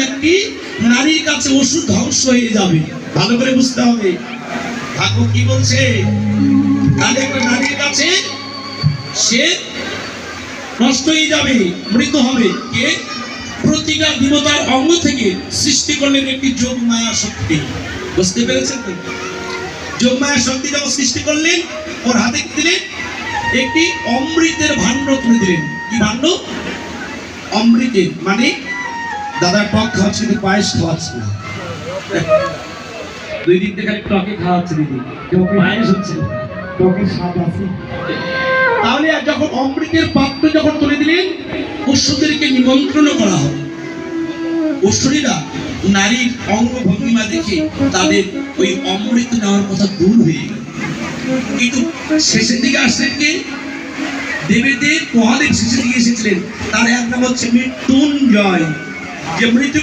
একটি নারীর কাছে ওষুধ ধ্বংস হয়ে যাবে। ভালো করে বুঝতে হবে, ভাগ্য কি বলছে। তাহলে একটা নারীর কাছে সে নষ্ট হয়ে যাবে, মৃত হবে। কে? প্রতিজ্ঞা দেবতার অঙ্গ থেকে সৃষ্টি করলেন একটি যোগমায়া শক্তি। বুঝতে পেরেছেন তো? যোগমায়া শক্তি যখন সৃষ্টি করলেন, ওর হাতে দিলেন একটি অমৃতের ভাণ্ড তুলে দিলেন। কি ভাণ্ড? অমৃতের। মানে দাদা টক খাওয়াচ্ছে কিন্তু পায়েস খাওয়াচ্ছে না। 2 দিন থেকে টকে খাওয়াচ্ছে দিদি, পায়েস হচ্ছে টকের স্বাদ আছে। তাহলে যখন অমৃতের পাত্র যখন তুলে দিলেন, অশ্বরীকে নিমন্ত্রণ করা হবে। অশ্বরীরা নারীর অঙ্গ ভঙ্গিমা দেখে তাদের ওই অমৃত নেওয়ার কথা দূর হয়ে গেল। কিন্তু শেষের দিকে আসলেন কে? দেবীদের মহাদেব শেষের দিকে এসেছিলেন। তার এক নাম হচ্ছে মৃত্যুঞ্জয়, যে মৃত্যু